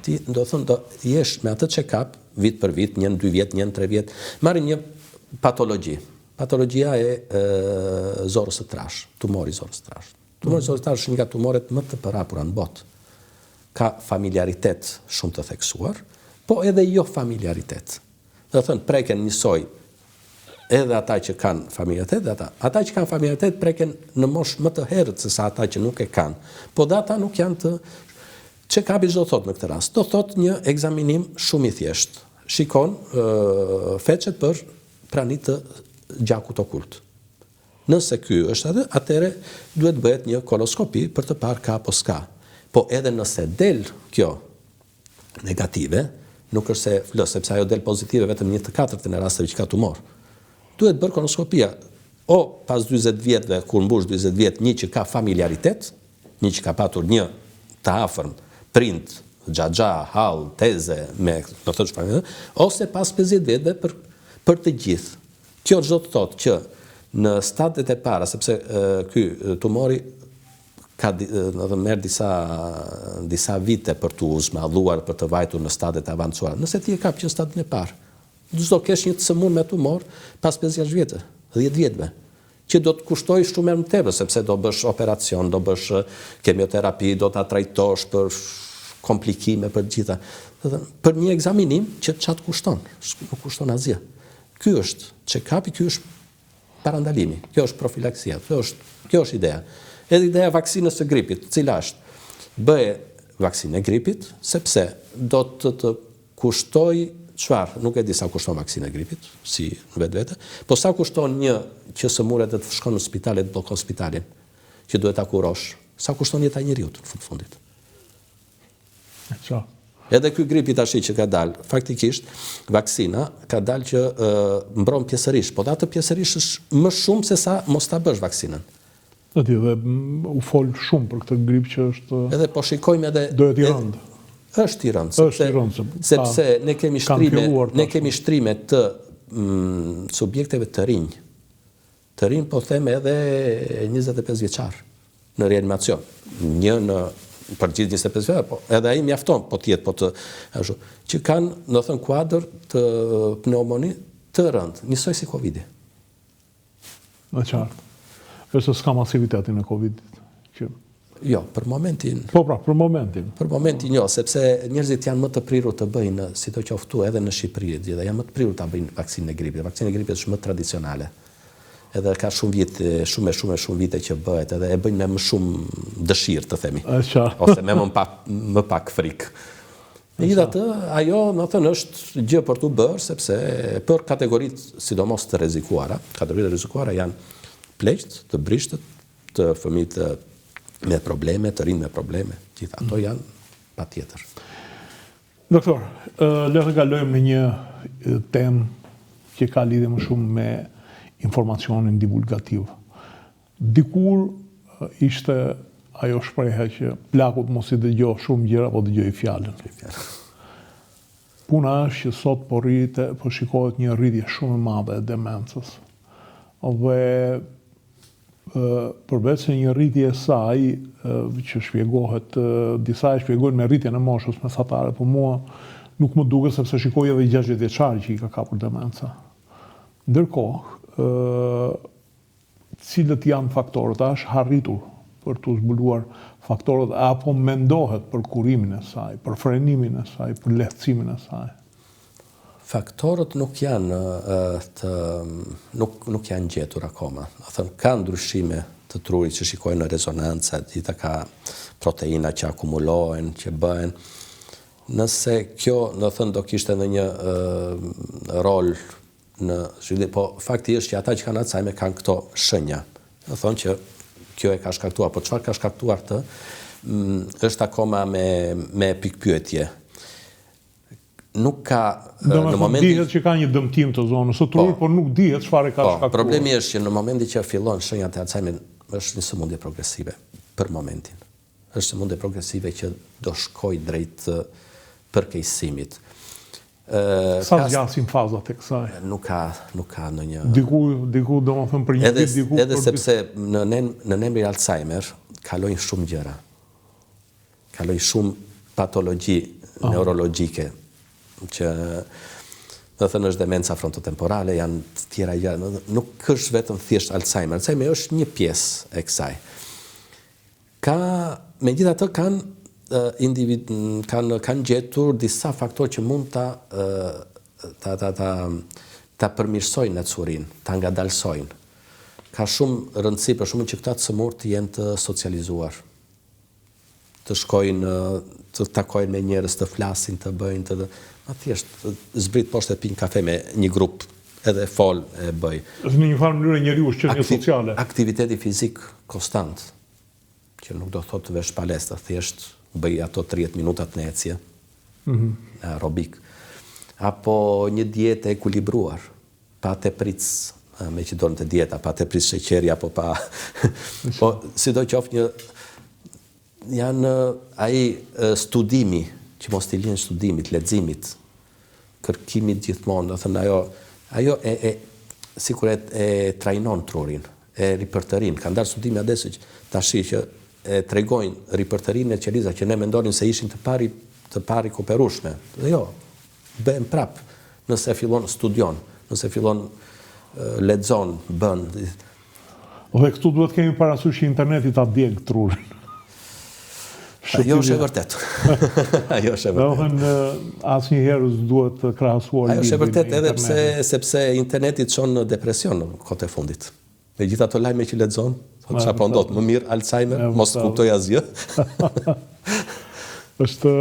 Ti do thënë do jesh me atë check-up vit për vit, 1-2 vjet, 1-3 vjet, marrin një patologji. Patologjia e zorës së trash, tumori i zorës së trash. Tumori i zorës së trash është një nga tumoret më të përhapura në botë. Ka familiaritet shumë të theksuar, po edhe jo familiaritet. Do thënë preken njësoj edhe ata që kanë familiaritet, ata që kanë familiaritet preken në moshë më të herët se sa ata që nuk e kanë. Po dhe ata nuk janë të... Check-upi çdo thot në këtë rast? Do thot një ekzaminim shumë i thjeshtë. Shikon feçet për pranit të gjakut okult. Nëse ky është atë, atëre duhet bëhet një koloskopi për të parë ka apo s'ka. Po edhe nëse del kjo negative, nuk është se flës, sepse ajo del pozitive vetëm 1/4 në rasteve që ka tumor. Duhet bërë koloskopia o pas 20 vjetëve, kur mbush 20 vjetë, një që ka familiaritet, një që ka patur një të afërm, prind, xhaxha, hall, teze, me do të thotë ose pas 50 vjetëve për të gjithë. Kjo çdo të thotë që Në stadiet e para, sepse ky tumori ka merr disa vite për të zmadhuar, për të vajtur në stadiet e avancuara. Nëse ti e kap që në stadin e parë, do kesh një të sëmur me tumor pas 5 vjetë, 10 vjetëve, që do të kushtoj shumë më tepër, sepse do bësh operacion, do bësh kemioterapi, do ta trajtosh për komplikime, për gjitha. Për një ekzaminim që çat kushton, nuk kushton asgjë. Ky është check-upi, ky është parandalimi, kjo është profilaksia, kjo është ideja. Edhe ideja e vaksinës së gripit, cila është bëje vaksinë e gripit, sepse do të kushtoj çfarë, nuk e di sa kushton vaksina e gripit, si në vetvete, po sa kushton një që sëmuret dhe të shkon në spital e të blokon spitalin, që duhet ta kurosh, sa kushton jeta e njeriut në fundit. Edhe ky gripi tash që ka dalë, faktikisht vaksina ka dalë që mbron pjesërisht, po atë pjesërisht është më shumë se sa mos ta bësh vaksinën. Dhe u fol shumë për këtë grip që është... Edhe po shikojmë edhe... Dohet i rëndë. Është i rëndë, sepse ne kemi shtrime të subjekteve të rinj. Të rinj po them edhe 25 vjeçar në reanimacion. Një në për gjithë 25 vjeçar, po edhe ai mjafton, po tjetë, po të ashtu, që kanë, do të thënë, kuadër të pneumoni të rëndë, njësoj si Covid-i. Në qartë. Përse s'ka masivitetin e Covid-it. Jo, për momentin... Po pra, për momentin. Për momentin jo, sepse njerëzit janë më të prirur të bëjnë, si të qoftu edhe në Shqipëri, dhe janë më të prirur të bëjnë vaksinën e gripit. Vaksinën e gripit është më tradicionale. Edhe ka shumë vite, shumë vite që bëhet, edhe e bëjnë me më shumë dëshirë, të themi. Ose me më pak frikë. Megjithatë, ajo, më thënë, është gjë për të bërë, sepse për kategoritë sidomos të rrezikuara, kategoritë të rrezikuara janë pleqt, të brishtët, të fëmijët me probleme, të rinë me probleme, gjitha ato janë patjetër. Doktor, le të kalojmë në një temë që ka lidhje më shumë me informacionin divulgativ. Dikur ishte ajo shprehja që plakut mos i dëgjoj shumë gjëra, po dëgjoj fjalën. Puna është që sot po shikohet një rritje shumë e madhe e demencës. Dhe përveç se një rritje e saj që shpjegohet, disa e shpjegojnë me rritjen e moshës mesatare, por mua nuk më duket sepse shikoj edhe 60 vjeçari që i ka kapur demenca. Ndërkohë, cilët janë faktorët, a është harritur për të zbuluar faktorët, apo mendohet për kurimin e saj, për frenimin e saj, për lehtësimin e saj? Faktorët nuk janë gjetur akoma. Ka ndryshime të trurit që shikojnë në rezonanca, gjitha ka proteina që akumulohen, që bëhen. Nëse kjo, do thënë, do kishte në një rol në zhvillim, po fakti është që ata që kanë Alzheimer kanë këto shenja. Do thonë që kjo e ka shkaktuar, po çfarë ka shkaktuar të, është akoma me pikpyetje. Nuk ka në momentin... Dihet që ka një dëmtim të zonës së trurit, por nuk dihet çfarë ka shkaktuar. Problemi është që në momentin që fillon shenjat e Alzheimer, është një sëmundje progresive për momentin. Është sëmundje progresive që do shkoj drejt përkeqësimit. Sa zgjasin fazat e kësaj? Nuk ka në një... Diku do më thëmë për një vit, diku... Edhe sepse në emri Alzheimer kalojnë shumë gjëra. Kalojnë shumë patologji neurologjike, që do thënë është demenca frontotemporale, janë të tjera gjëra. Nuk është vetëm thjesht Alzheimer. Alzheimer është një pjesë e kësaj. Megjithatë kanë gjetur disa faktorë që mund ta përmirësojnë acurin, ta ngadalsojnë. Ka shumë rëndësi për shumë që këta të sëmurë të jenë të socializuar, të shkojnë, të takojnë me njerëz, të flasin, të bëjnë, të thjesht zbrit poshtë e pinë kafe me një grup, edhe fol e bëj. Është në një farë mënyrë njeriu është çështje sociale. Aktiviteti fizik konstant, që nuk do thotë të vesh palestër, thjesht bëj ato 30 minutat në ecje, aerobik. Apo një dietë e ekuilibruar, pa tepric, me që dorën të dieta, pa tepric sheqeri, apo pa... Po, sidoqoftë janë ai studimi, që mos t'i linë studimit, leximit, kërkimit gjithmonë, do thënë ajo sikur e trajnon trurin, e ripërtërin. Ka ndarë studime adesso që tashi që e tregojnë ripërtërinë e qeliza që ne mendonin se ishin të pari koperushme. Dhe jo, bëhen prap nëse fillon studion, nëse fillon lexon, bën. Dhe këtu duhet kemi parasysh që interneti ta djeg trurin. Ajo është e vërtet. Ajo është e vërtet. Asnjëherë s'duhet të krahasuar. Ajo është e vërtet edhe sepse interneti çon në depresion në kohët e fundit. Me gjitha ato lajme që lexon, thotë çfarë po ndodh, më mirë Alzheimer, mos kuptoj asgjë. Është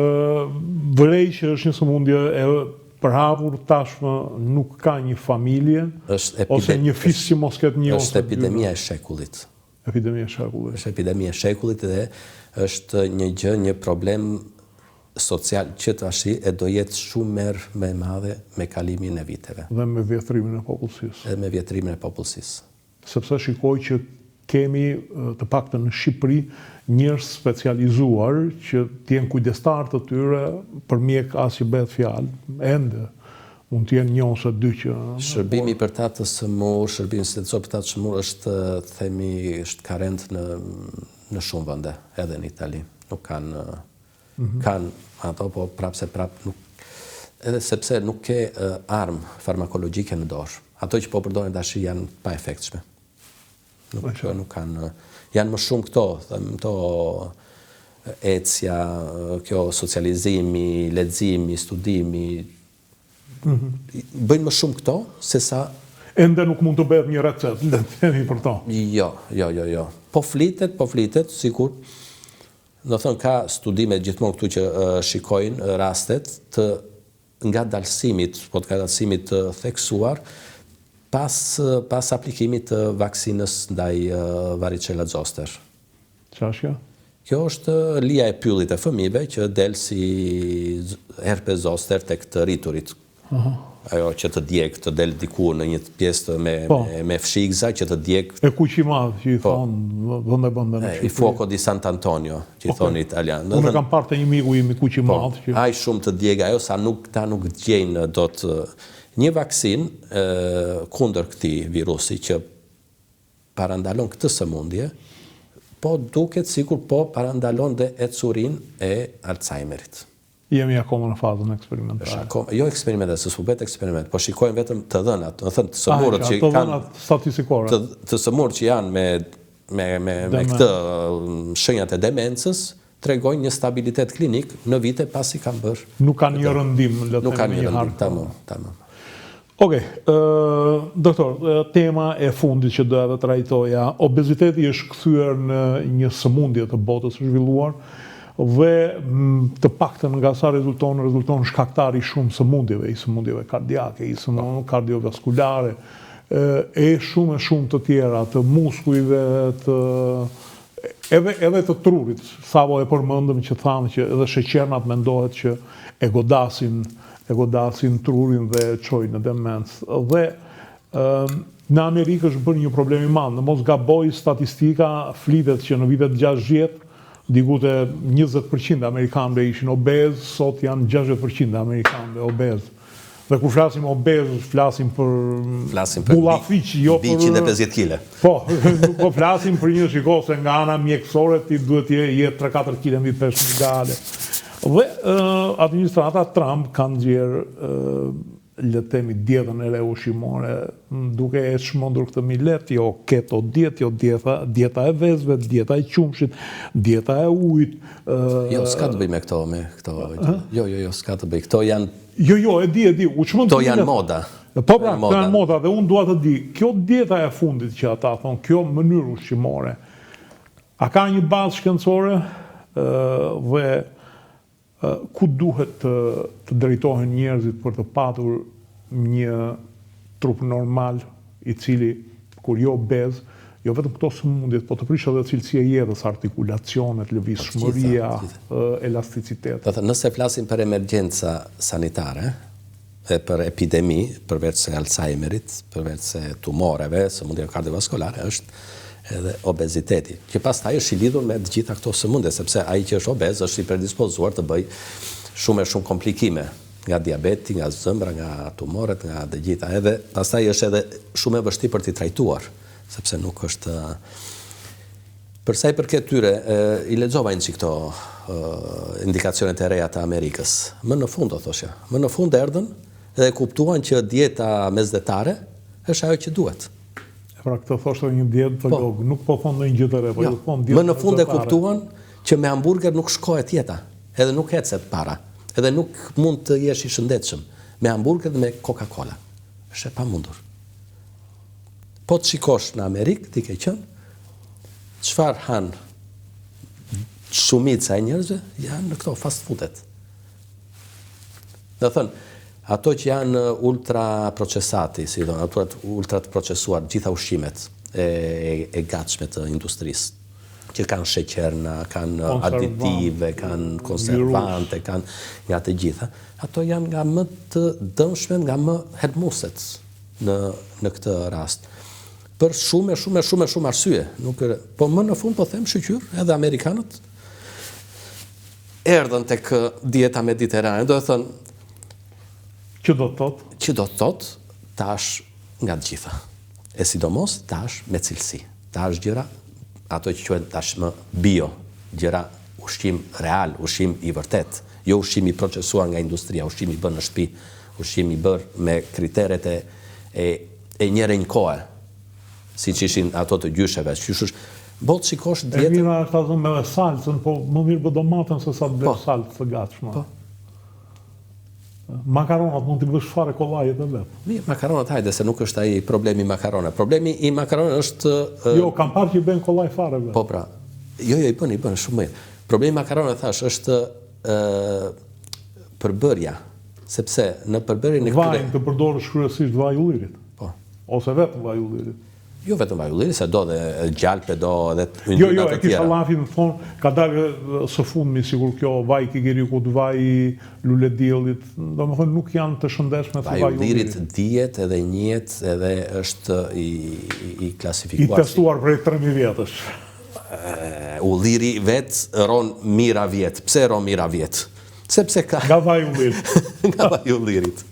vërej që është një sëmundje e përhapur tashmë, nuk ka një familje ose një fis që mos ketë një. Është epidemia e shekullit. Epidemia e shekullit. Është epidemia e shekullit dhe është një problem social që tashi e do jetë shumë më e madhe me kalimin e viteve. Dhe me vjetrimin e popullsisë. Edhe me vjetrimin e popullsisë. Sepse shikoj që kemi të paktën në Shqipëri njerëz specializuar që të jenë kujdestar të tyre për mjek as që bëhet fjalë, ende mund të jenë një ose dy që... Shërbimi për ta të sëmurë, shërbimi shtetësor për ta të sëmurë është, themi, është karent në shumë vende, edhe në Itali. Nuk kanë ato, po prapse nuk, edhe sepse nuk ke armë farmakologjike në dorë. Ato që po përdoren tash janë pa efektshme. Nuk kanë, janë më shumë këto ecja, kjo socializimi, leximi, studimi, bëjnë më shumë këto, se sa... Ende nuk mund të bëhet një recetë, le të themi për to. Jo. Po flitet, sikur. Do thënë, ka studime gjithmonë këtu që shikojnë rastet të nga dalsimit, po të nga dalsimit të theksuar, pas aplikimit të vaksinës ndaj varicella zoster. Qa është kjo? Kjo është lija e pyllit e fëmijëve që del si herpes zoster tek të rriturit. Ajo që të djeg, të del diku në një pjesë me fshigza, që të djeg... E kuqi madh, që i thonë vënde në Shqipëri. I fuoco di Sant'Antonio, që i thonë italian. Unë kam parë të një miku imi kuqi madh. Aj shumë të djeg ajo, sa ta nuk gjejnë do të... Një vaksin kundër këtij virusi që parandalon këtë sëmundje, po duket sikur po parandalon dhe ecurin e Alzheimerit. Jemi akoma në fazën eksperimentale. Jo eksperimente, se s'u bëhet eksperiment, po shikojmë vetëm të dhënat, do thënë të sëmurët që kanë statistikore. Të sëmurët që janë me këtë shenjat e demencës, tregojnë një stabilitet klinik në vite pasi kanë bërë. Nuk kanë një rëndim, le të themi një hartë. Tamam. Okej, doktor, tema e fundit që doja të trajtoja, obeziteti është kthyer në një sëmundje të botës së zhvilluar dhe të paktën nga sa rezulton shkaktari shumë sëmundjeve, i sëmundjeve kardiake, i sëmundjeve kardiovaskulare, e shumë të tjera, të muskujve, edhe të trurit. Savo e përmendëm që thamë që edhe sheqernat mendohet që e godasin trurin dhe çojnë në demencë. Dhe në Amerikë është bërë një problem i madh. Në mos gaboj statistika, flitet që në vitet 60 diku te 20% amerikanëve ishin obez, sot janë 60% amerikanëve obez. Dhe kur flasim obez, flasim për bullafiq, jo për 150 kg. Po, nuk po flasim për një shikose nga ana mjekësore, ti duhet jetë 3-4 kg mbi peshë gale. Dhe administrata Trump kanë nxjerrë le të themi dietën e re ushqimore, duke e shmëndur këtë milet, jo keto diet, jo dieta e vezëve, dieta e qumshit, dieta e ujit. Jo, s'ka të bëj me këto. Jo, s'ka të bëj. Këto janë... Jo, e di. Këto janë moda. Po pra, këto janë moda, dhe unë dua të di, kjo dieta e fundit që ata thonë, kjo mënyrë ushqimore, a ka një bazë shkencore dhe ku duhet të drejtohen njerëzit për të patur një trup normal i cili, kur jo obez, jo vetëm këto sëmundjet, po të prish edhe cilësia e jetës, artikulacionet, lëvizshmëria, elasticitet. Nëse flasim për emergjenca sanitare, dhe për epidemi, përveç se Alzheimerit, përveç se tumoreve, sëmundjeve kardiovaskulare, është edhe obeziteti, që pastaj është i lidhur me të gjitha këto sëmundje, sepse ai që është obez është i predispozuar të bëj shumë komplikime nga diabeti, nga zëmbra, nga tumoret, nga të gjitha. Edhe pastaj është edhe shumë e vështirë për t'i trajtuar, sepse nuk është. Për sa i përket tyre, i lexova një këto indikacionet e reja të Amerikës. Më në fund, thoshja. Më në fund erdhën dhe kuptuan që dieta mesdhetare është ajo që duhet. Pra këtë thoshte një dietolog, nuk po thonë ndonjë gjë të re, po thonë dieta. Më në fund e kuptuan që me hamburger nuk shkohet jeta, edhe nuk ecet para, edhe nuk mund të jesh i shëndetshëm me hamburger dhe me Coca-Cola. Është e pamundur. Po të shikosh në Amerikë, ti ke qenë, çfarë hanë shumica e njerëzve janë në këto fast foodet. Do thënë, ato që janë ultra procesati, si do, ultra të procesuar, gjitha ushqimet e gatshme të industrisë, që kanë sheqerna, kanë aditive, kanë konservante, kanë nga të gjitha, ato janë nga më të dëmshme, nga më helmuset në këtë rast. Për shumë arsye. Po më në fund po them shqyr, edhe Amerikanët erdhën tek dieta mediterane, do të thënë, që do të thotë? Që do të thotë, tash nga të gjitha. E sidomos, tash me cilësi. Tash gjëra, ato që quhen tash më bio, gjëra ushqim real, ushqim i vërtet, jo ushqim i procesuar nga industria, ushqim i bërë në shtëpi, ushqim i bërë me kriteret e njërinjkohe, siç ishin ato të gjysheve. Bot shikosh dietën. E mira është ato me salcën, po më mirë bë domatën se sa të bëj salcë të gatshme. Makaronat mund t'i bësh fare kollaj edhe vetë. Mirë, makaronat hajde, se nuk është ai problemi i makaronave. Problemi i makaronave është Jo, kam parë që i bën kollaj fare vetë. Po pra. Jo, i bën shumë mirë. Problemi i makaronave thash është përbërja, sepse në përbërjen e vajin të përdorësh kryesisht vaj ullirit. Po. Ose vetëm vaj ullirit. Jo vetëm vaj ullirit, se do dhe gjalpe, do edhe Jo, e kisha llafin të thonë, ka dalë së fundmi sigur kjo vaj kigerikut, vaj lule diellit, domethënë nuk janë të shëndetshme të vaj ullirit. Vaj ullirit dihet edhe njihet edhe është i klasifikuar. I testuar prej 3000 vjetësh. Ulliri vetë ron mira vjet. Pse ron mira vjet? Sepse ka nga vaj ullirit. Nga vaj ullirit.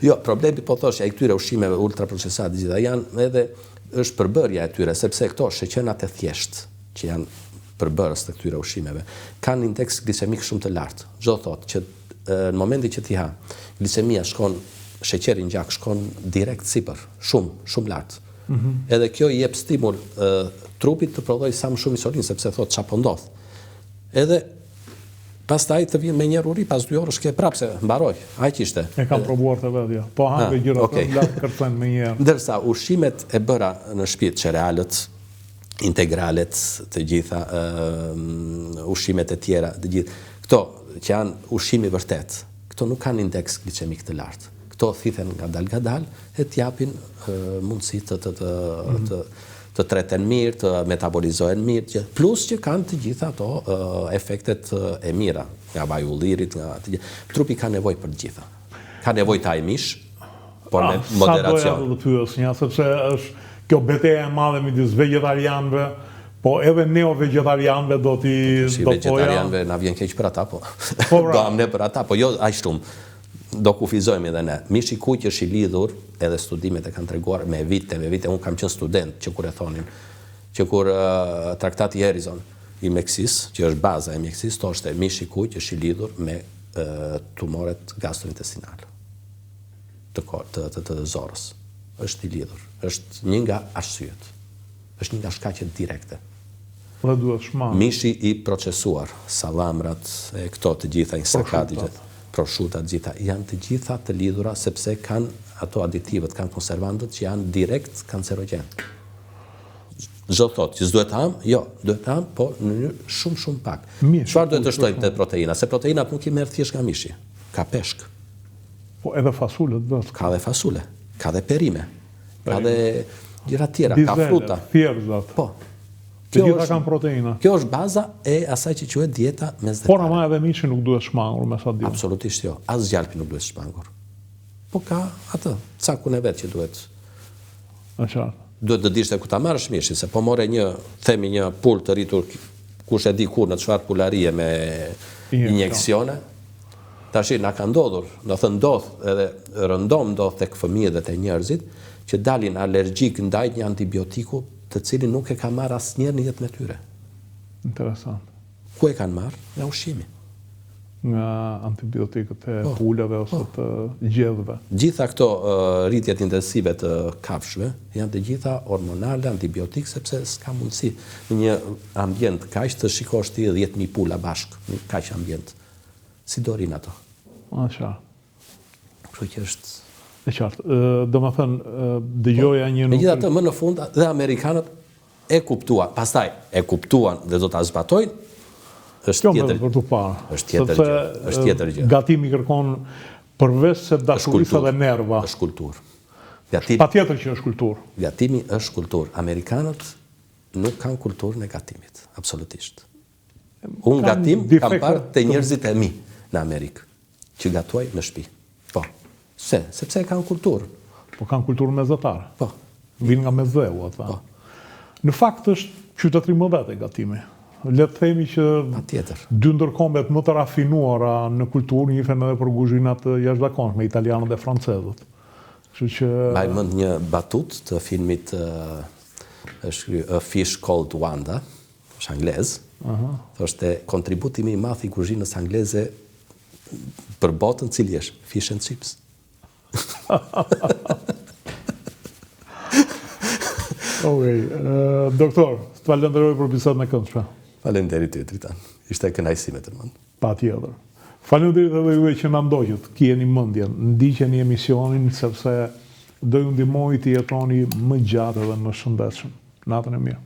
Jo, problemi po thosh, ai këtyre ushqimeve ultraprocesate gjitha janë edhe është përbërja e tyre, sepse këto sheqernat e thjeshtë që janë përbërës të këtyre ushqimeve kanë indeks glicemik shumë të lartë. Çdo thotë që në momentin që ti ha, glicemia shkon, sheqeri në gjak shkon direkt sipër, shumë lart. Edhe kjo i jep stimul trupit të prodhojë sa më shumë insulin, sepse thotë çfarë po ndodh. Edhe pastaj të vjen me një uri pas 2 orësh ke prapë se mbaroj. Aq ishte. E kam provuar të vetë, ja. Po hangë gjëra të lartë kërcojnë me një. Ndërsa ushqimet e bëra në shtëpi, cerealët, integralet, të gjitha ushqimet e tjera, të gjithë, këto që janë ushqimi vërtet, këto nuk kanë indeks glicemik të lartë. Këto thithen ngadal e t'japin mundësi të treten mirë, të metabolizohen mirë, plus që kanë të gjitha ato efektet e mira, nga vaj ullirit, nga të gjitha. Trupi ka nevojë për të gjitha. Ka nevojë të hajë mish, por me moderacion. Sa doja të pyes një, sepse është kjo betejë e madhe midis vegetarianëve, po edhe neo-vegetarianëve do t'i Si vegetarianëve na vjen keq për ata, po. Do amne për ata, po jo aq shumë. Do kufizojmë edhe ne. Mishi kuq është i lidhur, edhe studimet e kanë treguar me vite, unë kam qenë student që kur e thonin, që kur traktati Harrison i mjekësisë, që është baza e mjekësisë, thoshte mishi kuq është i lidhur me tumoret gastrointestinale të zorës. Është i lidhur. Është një nga arsyet. Është një nga shkaqet direkte. Dhe duhet shmangë. Mishi i procesuar, salamrat, këto të gjitha insaktatit, prosciutat gjitha, janë të gjitha të lidhura sepse kanë ato aditivet, kanë konservantët që janë direkt kancerogen. Çdo thotë që s'duhet ham, jo, duhet ham, po në mënyrë shumë pak. Çfarë duhet të shtojmë te proteina? Se proteinat nuk i merr thjesht nga mishi. Ka peshk. Po edhe fasulet vetë. Ka dhe fasule, ka dhe perime, ka dhe gjëra tjera, ka fruta. Thjerrzat. Po. Të gjitha kanë proteina. Kjo është baza e asaj që quhet dieta mesdhetare. Por ama edhe mishi nuk duhet shmangur me sa di. Absolutisht jo. As gjalpi nuk duhet shmangur. Po ka atë, cakun e vet që duhet. Duhet të dish se ku ta marrësh mishin, se po more themi një pul të rritur kush e di kur në çfarë pularie me injeksione. Tashi na ka ndodhur, do të ndodh edhe rëndom ndodh tek fëmijët dhe tek njerëzit që dalin alergjik ndaj një antibiotiku të cilin nuk e ka marrë asnjëherë në jetën e tyre. Interesant. Ku e kanë marrë? Nga ushqimi. Nga antibiotikët e pulave ose të gjedhëve. Gjitha këto rritjet intensive të kafshëve janë të gjitha hormonale, antibiotik, sepse s'ka mundësi në një ambient kaq të shikosh ti 10.000 pula bashkë, në kaq ambient. Si do rinë ato? Kështu që është... E qartë. Do më thënë, dëgjoja një... Megjithatë, më në fund, dhe amerikanët e kuptuan, pastaj e kuptuan dhe do ta zbatojnë, është tjetër gjë. Gatimi kërkon përveç se dashurisë dhe nerva. Është kulturë. Patjetër që është kulturë. Gatimi është kulturë. Amerikanët nuk kanë kulturën e gatimit, absolutisht. Unë gatim kam parë te njerëzit e mi në Amerikë, që gatuaj në shtëpi. Po. Sepse kanë kulturë. Po kanë kulturë mesatare. Po. Vinë nga mesdheu ata. Po. Në fakt është qytetëri më vete gatimi. Le të themi që dy ndërkombet më të rafinuara në kulturë njihen edhe për kuzhinat jashtëzakonshme, italianët dhe francezët. Kështu që mbaj mend një batut të filmit është A Fish Called Wanda, është anglez. Thoshte kontributimi i madh i kuzhinës angleze për botën cili është fish and chips. Doktor, të falenderoj për bisedën e këndshme. Faleminderit ty, Tritan. Ishte kënaqësi me të mënd. Patjetër. Faleminderit edhe juve që na ndoqët, kjeni mendjen, ndiqeni emisionin sepse do ju ndihmoj të jetoni më gjatë dhe më shëndetshëm. Natën e mirë.